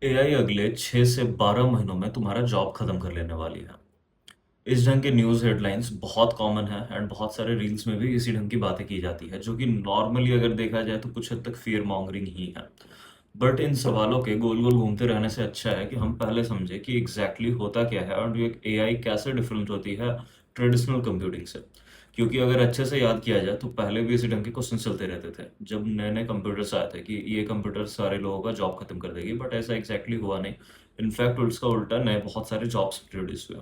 AI अगले 6 से 12 महीनों में तुम्हारा जॉब खत्म कर लेने वाली है। इस ढंग के न्यूज़ हेडलाइंस बहुत कॉमन है एंड बहुत सारे रील्स में भी इसी ढंग की बातें की जाती है, जो कि नॉर्मली अगर देखा जाए तो कुछ हद तक फियर मॉन्गरिंग ही है। बट इन सवालों के गोल गोल घूमते रहने से अच्छा है कि हम पहले समझे कि एग्जैक्टली होता क्या है और ये एआई कैसे डिफरेंट होती है ट्रेडिशनल कंप्यूटिंग से। क्योंकि अगर अच्छे से याद किया जाए तो पहले भी इसी ढंग के क्वेश्चन चलते रहते थे जब नए नए कंप्यूटर्स आए थे कि ये कंप्यूटर सारे लोगों का जॉब खत्म कर देगी, बट ऐसा एग्जैक्टली हुआ नहीं। इनफैक्ट उसका उल्टा नए बहुत सारे जॉब्स प्रोड्यूस हुए।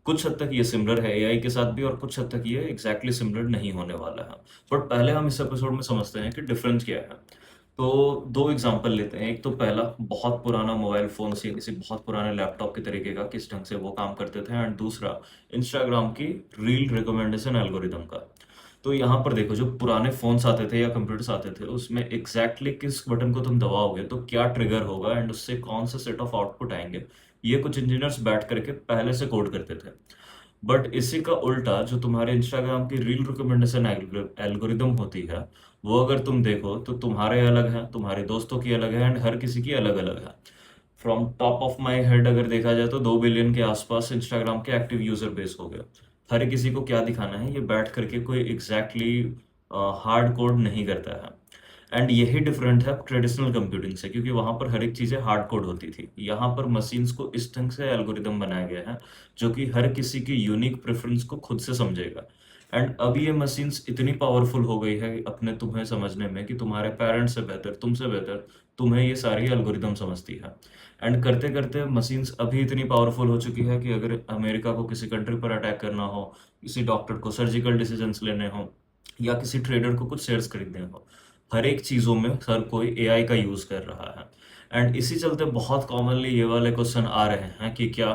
कुछ हद तक ये सिमिलर है एआई के साथ भी और कुछ हद तक ये एग्जैक्टली सिमिलर नहीं होने वाला है। बट पहले हम इस एपिसोड में समझते हैं कि डिफरेंस क्या है। तो दो एग्जांपल लेते हैं। एक तो पहला, बहुत पुराना मोबाइल फोन से किसी बहुत पुराने लैपटॉप के तरीके का किस ढंग से वो काम करते थे, एंड दूसरा इंस्टाग्राम की रील रिकमेंडेशन एल्गोरिदम का। तो यहाँ पर देखो, जो पुराने फोन्स आते थे या कंप्यूटर्स आते थे उसमें एग्जैक्टली किस बटन को तुम दबाओगे तो क्या ट्रिगर होगा एंड उससे कौन सा सेट ऑफ आउटपुट आएंगे, ये कुछ इंजीनियर्स बैठ करके पहले से कोड करते थे। बट इसी का उल्टा जो तुम्हारे इंस्टाग्राम की रील रिकमेंडेशन एल्गोरिदम होती है, वो अगर तुम देखो तो तुम्हारे अलग है, तुम्हारे दोस्तों की अलग है एंड हर किसी की अलग अलग है। From top of my head अगर देखा जाए तो 2 बिलियन के आसपास इंस्टाग्राम के एक्टिव यूजर बेस हो गए। हर किसी को क्या दिखाना है ये बैठ करके कोई एग्जैक्टली हार्ड कोड नहीं करता है। एंड यही डिफरेंट है ट्रेडिशनल कंप्यूटिंग से, क्योंकि वहां पर हर एक चीजें हार्ड कोड होती थी। यहाँ पर मशीन्स को इस ढंग से एल्गोरिदम बनाया गया है जो कि हर किसी की यूनिक प्रेफरेंस को खुद से समझेगा। एंड अब ये मशीन्स इतनी पावरफुल हो गई है अपने तुम्हें समझने में कि तुम्हारे पेरेंट्स से बेहतर, तुमसे बेहतर तुम्हें ये सारी एल्गोरिदम समझती है। एंड करते करते मशीन्स अभी इतनी पावरफुल हो चुकी है कि अगर अमेरिका को किसी कंट्री पर अटैक करना हो, किसी डॉक्टर को सर्जिकल डिसीजंस लेने हो, या किसी ट्रेडर को कुछ शेयर्स खरीदने हो, हर एक चीज़ों में हर कोई एआई का यूज़ कर रहा है। एंड इसी चलते बहुत कॉमनली ये वाले क्वेश्चन आ रहे हैं कि क्या